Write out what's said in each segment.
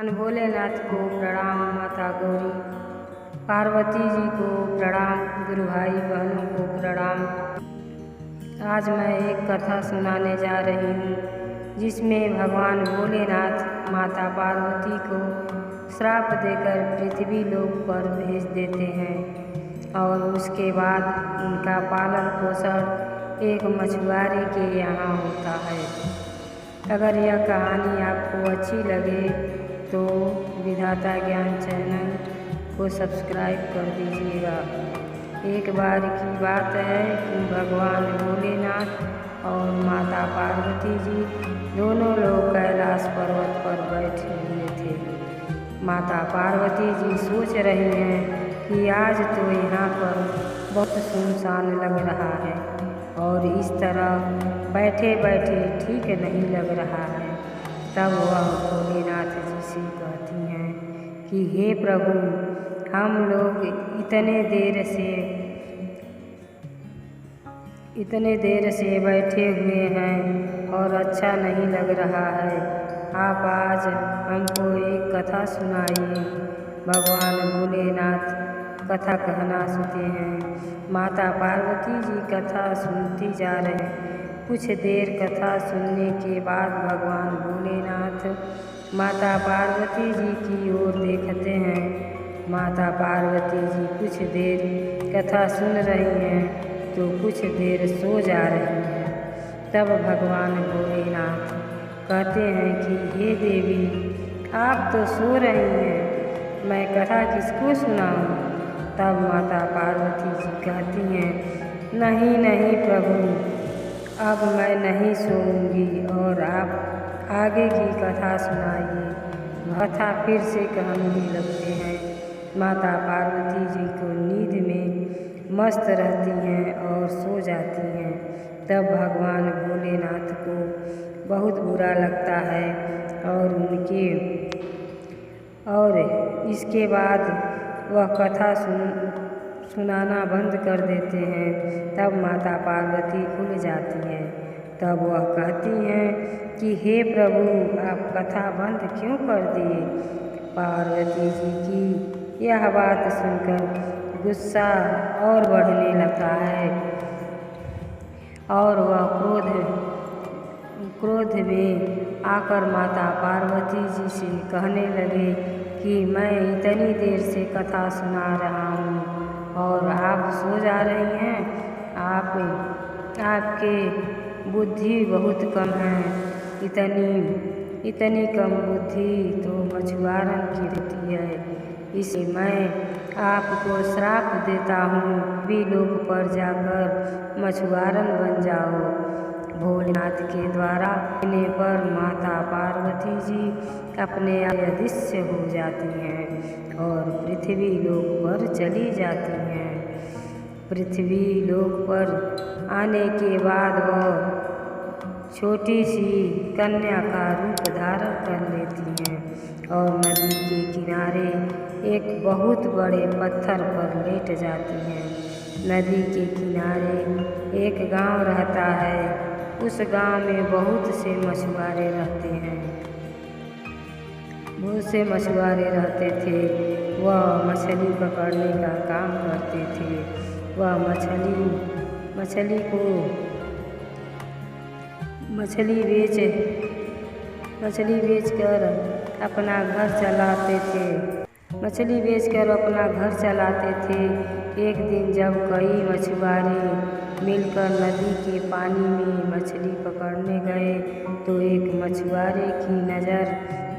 भगवान भोलेनाथ को प्रणाम, माता गौरी पार्वती जी को प्रणाम, गुरु भाई बहनों को प्रणाम। आज मैं एक कथा सुनाने जा रही हूँ जिसमें भगवान भोलेनाथ माता पार्वती को श्राप देकर पृथ्वी लोक पर भेज देते हैं और उसके बाद उनका पालन पोषण एक मछुआरे के यहाँ होता है। अगर यह कहानी आपको अच्छी लगे तो विधाता ज्ञान चैनल को सब्सक्राइब कर दीजिएगा। एक बार की बात है कि भगवान भोलेनाथ और माता पार्वती जी दोनों लोग कैलाश पर्वत पर बैठे हुए थे। माता पार्वती जी सोच रही हैं कि आज तो यहाँ पर बहुत सुनसान लग रहा है और इस तरह बैठे बैठे ठीक नहीं लग रहा है। तब वह भोलेनाथ जी से कहती हैं कि हे प्रभु, हम लोग इतने देर से बैठे हुए हैं और अच्छा नहीं लग रहा है। आप आज हमको एक कथा सुनाइए। भगवान भोलेनाथ कथा कहना सुनते हैं। माता पार्वती जी कथा सुनती जा रहे हैं। कुछ देर कथा सुनने के बाद भगवान भोलेनाथ माता पार्वती जी की ओर देखते हैं। माता पार्वती जी कुछ देर कथा सुन रही हैं तो कुछ देर सो जा रही हैं। तब भगवान भोलेनाथ कहते हैं कि हे देवी, आप तो सो रही हैं, मैं कथा किसको सुनाऊं? तब माता पार्वती जी कहती हैं, नहीं नहीं प्रभु, अब मैं नहीं सोऊंगी और आप आगे की कथा सुनाइए। कथा फिर से कहने लगते हैं। माता पार्वती जी को नींद में मस्त रहती हैं और सो जाती हैं। तब भगवान भोलेनाथ को बहुत बुरा लगता है और इसके बाद वह कथा सुनाना बंद कर देते हैं। तब माता पार्वती खुल जाती हैं। तब वह कहती हैं कि हे प्रभु, आप कथा बंद क्यों कर दिए? पार्वती जी की यह बात सुनकर गुस्सा और बढ़ने लगता है और वह क्रोध में आकर माता पार्वती जी से कहने लगे कि मैं इतनी देर से कथा सुना रहा हूँ और आप सो जा रही हैं। आपके बुद्धि बहुत कम है। इतनी कम बुद्धि तो मछुआरन की रहती है। इसलिए मैं आपको श्राप देता हूँ, भी लोग पर जाकर मछुआरन बन जाओ। भोलेनाथ के द्वारा कहने पर माता पार्वती जी अपने अदृश्य हो जाती हैं और पृथ्वी लोक पर चली जाती हैं। पृथ्वी लोक पर आने के बाद वह छोटी सी कन्या का रूप धारण कर लेती हैं और नदी के किनारे एक बहुत बड़े पत्थर पर लेट जाती हैं। नदी के किनारे एक गांव रहता है। उस गांव में बहुत से मछुआरे रहते हैं। बहुत से मछुआरे रहते थे। वह मछली पकड़ने का काम करते थे। वह मछली बेचकर अपना घर चलाते थे। एक दिन जब कई मछुआरे मिलकर नदी के पानी में मछली पकड़ने गए तो एक मछुआरे की नज़र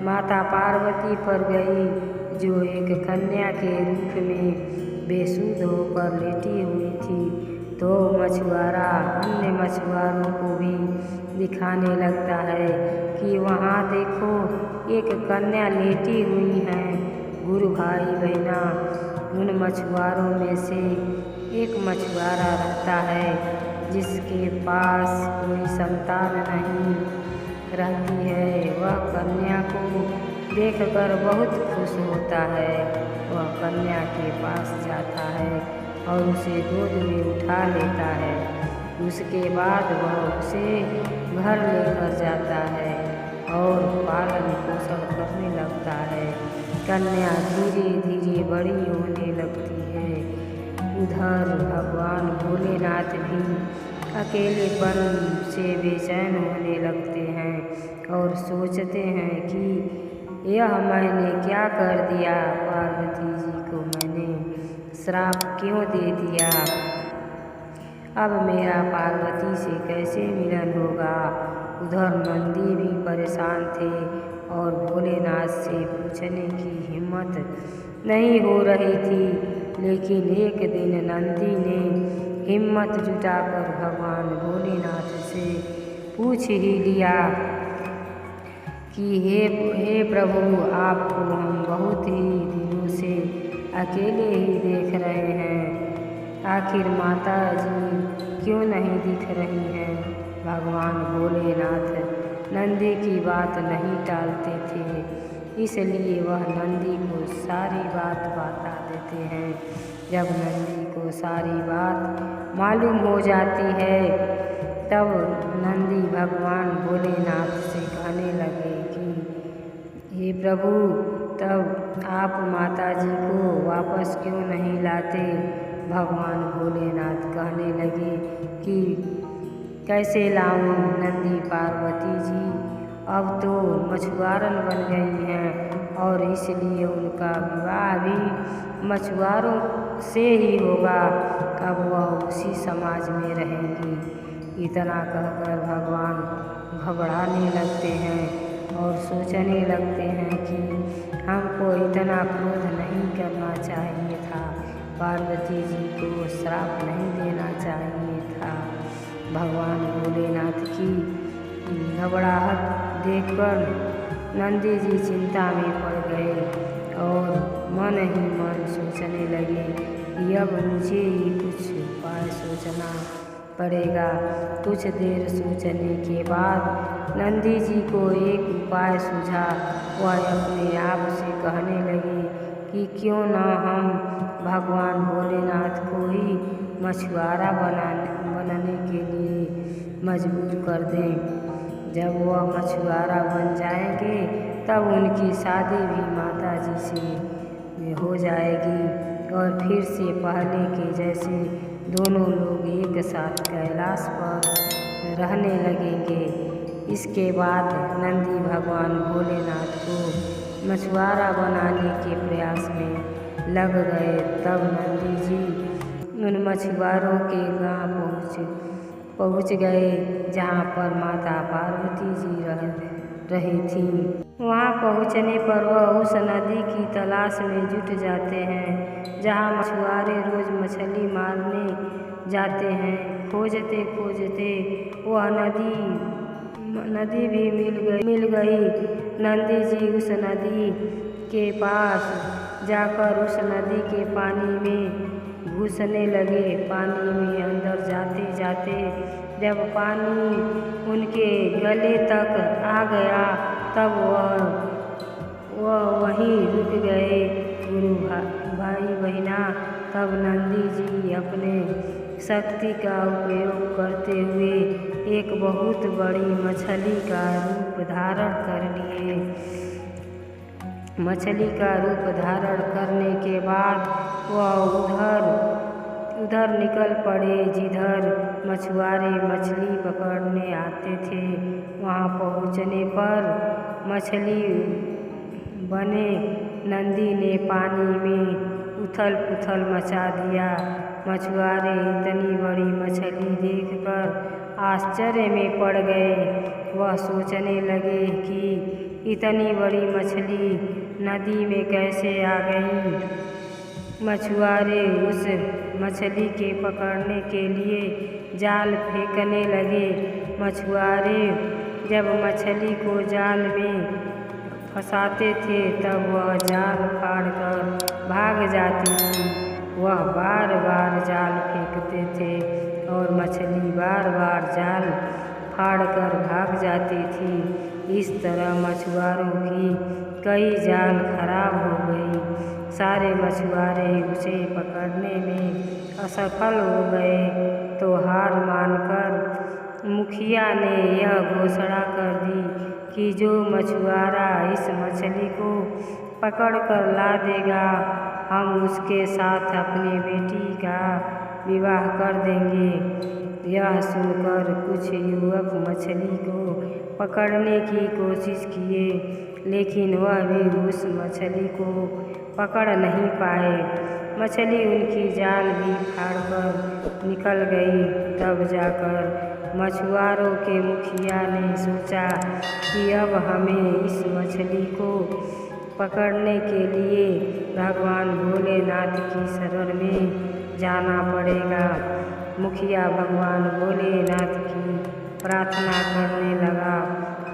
माता पार्वती पर गई, जो एक कन्या के रूप में बेसुध होकर लेटी हुई थी। तो मछुआरा अन्य मछुआरों को भी दिखाने लगता है कि वहाँ देखो, एक कन्या लेटी हुई है। गुरु भाई बहना, उन मछुआरों में से एक मछुआरा रहता है जिसके पास कोई संतान नहीं रहती है। वह कन्या को देखकर बहुत खुश होता है। वह कन्या के पास जाता है और उसे गोद में उठा लेता है। उसके बाद वह उसे घर लेकर जाता है और पालन पोषण करने लगता है। कन्या धीरे धीरे बड़ी होने लगती है। उधर भगवान भोलेनाथ भी अकेलेपन से बेचैन होने लगते हैं और सोचते हैं कि यह मैंने क्या कर दिया, पार्वती जी को मैंने श्राप क्यों दे दिया, अब मेरा पार्वती से कैसे मिलन होगा। उधर नंदी भी परेशान थे और भोलेनाथ से पूछने की हिम्मत नहीं हो रही थी। लेकिन एक दिन नंदी ने हिम्मत जुटाकर भगवान भोलेनाथ से पूछ ही लिया कि हे प्रभु, आपको हम बहुत ही दिनों से अकेले ही देख रहे हैं, आखिर माता जी क्यों नहीं दिख रही हैं। भगवान भोलेनाथ नंदी की बात नहीं टालते थे, इसलिए वह नंदी को सारी बात बता देते हैं। जब नंदी को सारी बात मालूम हो जाती है तब नंदी भगवान भोलेनाथ से कहने लगे कि हे प्रभु, तब आप माता जी को वापस क्यों नहीं लाते। भगवान भोलेनाथ कहने लगे कि कैसे लाऊं नंदी पार्वती जी, अब तो मछुआरन बन गई हैं और इसलिए उनका विवाह भी मछुआरों से ही होगा, अब वह उसी समाज में रहेंगी। इतना कहकर भगवान घबराने लगते हैं और सोचने लगते हैं कि हमको इतना क्रोध नहीं करना चाहिए था, पार्वती जी को श्राप नहीं देना चाहिए था। भगवान भोलेनाथ की घबराहट देखकर नंदी जी चिंता में पड़ गए और मन ही मन सोचने लगे कि अब मुझे ही कुछ उपाय सोचना पड़ेगा। कुछ देर सोचने के बाद नंदी जी को एक उपाय सूझा। वह अपने आप से कहने लगे कि क्यों न हम भगवान भोलेनाथ को ही मछुआरा बनने के लिए मजबूर कर दें। जब वह मछुआरा बन जाएंगे तब उनकी शादी भी माता जी से हो जाएगी और फिर से पहले के जैसे दोनों लोग एक साथ कैलाश पर रहने लगेंगे। इसके बाद नंदी भगवान भोलेनाथ को मछुआरा बनाने के प्रयास में लग गए। तब नंदी जी उन मछुआरों के गांव पहुँच गए जहाँ पर माता पार्वती जी रही थी। वहाँ पहुँचने पर वह उस नदी की तलाश में जुट जाते हैं जहाँ मछुआरे रोज मछली मारने जाते हैं। खोजते खोजते वह नदी भी मिल गई। नंदी जी उस नदी के पास जाकर उस नदी के पानी में घुसने लगे। पानी में अंदर जाते जाते जब पानी उनके गले तक आ गया तब वह वहीं रुक गए। गुरु भाई बहिना, तब नंदी जी अपने शक्ति का उपयोग करते हुए एक बहुत बड़ी मछली का रूप धारण कर लिए। मछली का रूप धारण करने के बाद वह उधर निकल पड़े जिधर मछुआरे मछली पकड़ने आते थे। वहाँ पहुँचने पर मछली बने नंदी ने पानी में उथल पुथल मचा दिया। मछुआरे इतनी बड़ी मछली देखकर आश्चर्य में पड़ गए। वह सोचने लगे कि इतनी बड़ी मछली नदी में कैसे आ गई। मछुआरे उस मछली के पकड़ने के लिए जाल फेंकने लगे। मछुआरे जब मछली को जाल में फंसाते थे तब वह जाल फाड़कर भाग जाती थी। वह बार बार जाल फेंकते थे और मछली बार बार जाल फाड़कर भाग जाती थी। इस तरह मछुआरों की कई जाल खराब हो गई। सारे मछुआरे उसे पकड़ने में असफल हो गए तो हार मानकर मुखिया ने यह घोषणा कर दी कि जो मछुआरा इस मछली को पकड़ कर ला देगा, हम उसके साथ अपनी बेटी का विवाह कर देंगे। यह सुनकर कुछ युवक मछली को पकड़ने की कोशिश किए, लेकिन वह भी उस मछली को पकड़ नहीं पाए। मछली उनकी जाल भी फाड़कर निकल गई। तब जाकर मछुआरों के मुखिया ने सोचा कि अब हमें इस मछली को पकड़ने के लिए भगवान भोलेनाथ की शरण में जाना पड़ेगा। मुखिया भगवान भोलेनाथ की प्रार्थना करने लगा।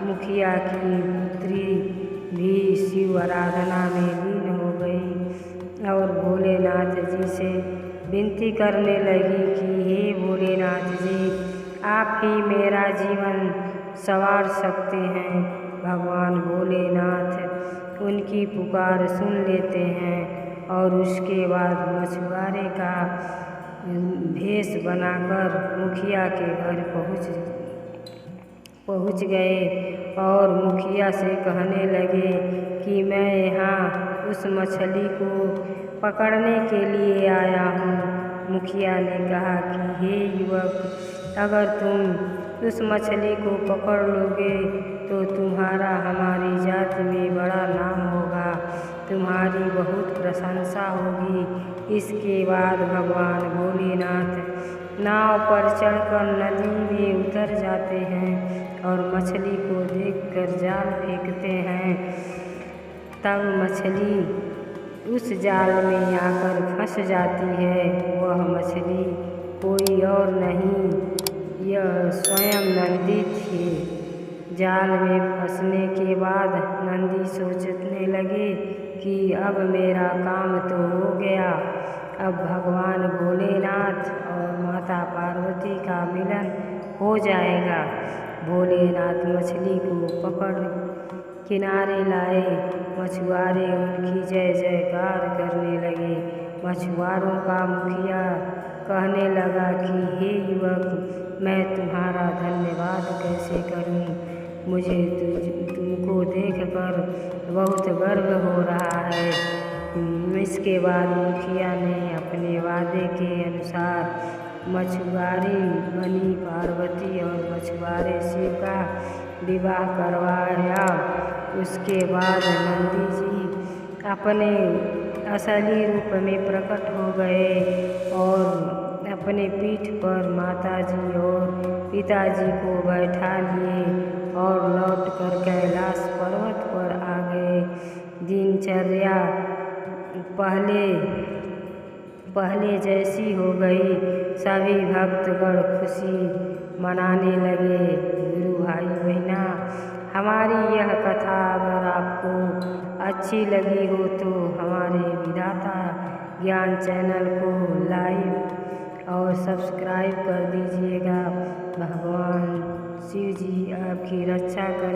मुखिया की पुत्री भी शिव आराधना में लीन हो गई और भोलेनाथ जी से विनती करने लगी कि हे भोलेनाथ जी, आप ही मेरा जीवन संवार सकते हैं। भगवान भोलेनाथ उनकी पुकार सुन लेते हैं और उसके बाद मछुआरे का भेष बनाकर मुखिया के घर पहुँच गए और मुखिया से कहने लगे कि मैं यहाँ उस मछली को पकड़ने के लिए आया हूँ। मुखिया ने कहा कि हे युवक, अगर तुम उस मछली को पकड़ लोगे तो तुम्हारा हमारी जाति में बड़ा नाम होगा, तुम्हारी बहुत प्रशंसा होगी। इसके बाद भगवान भोलेनाथ नाव पर चढ़कर नदी में उतर जाते हैं और मछली को देखकर जाल फेंकते हैं। तब मछली उस जाल में आकर फंस जाती है। वह मछली कोई और नहीं, यह स्वयं नंदी थे। जाल में फंसने के बाद नंदी सोचने लगे कि अब मेरा काम तो हो गया, अब भगवान भोलेनाथ और माता पार्वती का मिलन हो जाएगा। भोलेनाथ मछली को पकड़ किनारे लाए। मछुआरे उनकी जय जयकार करने लगे। मछुआरों का मुखिया कहने लगा कि हे युवक, मैं तुम्हारा धन्यवाद कैसे करूं? मुझे तुमको देखकर बहुत गर्व हो रहा है। इसके बाद मुखिया ने अपने वादे के अनुसार मछुआरी बनी पार्वती और मछुआरे शिव का विवाह करवाया। उसके बाद नंदी जी अपने असली रूप में प्रकट हो गए और अपने पीठ पर माताजी और पिताजी को बैठा लिए और लौटकर कैलाश पर्वत पर आ गए। दिनचर्या पहले जैसी हो गई। सभी भक्तगण खुशी मनाने लगे। गुरु भाई बहना, हमारी यह कथा अगर आपको अच्छी लगी हो तो हमारे विधाता ज्ञान चैनल को लाइक और सब्सक्राइब कर दीजिएगा। भगवान शिव जी आपकी रक्षा कर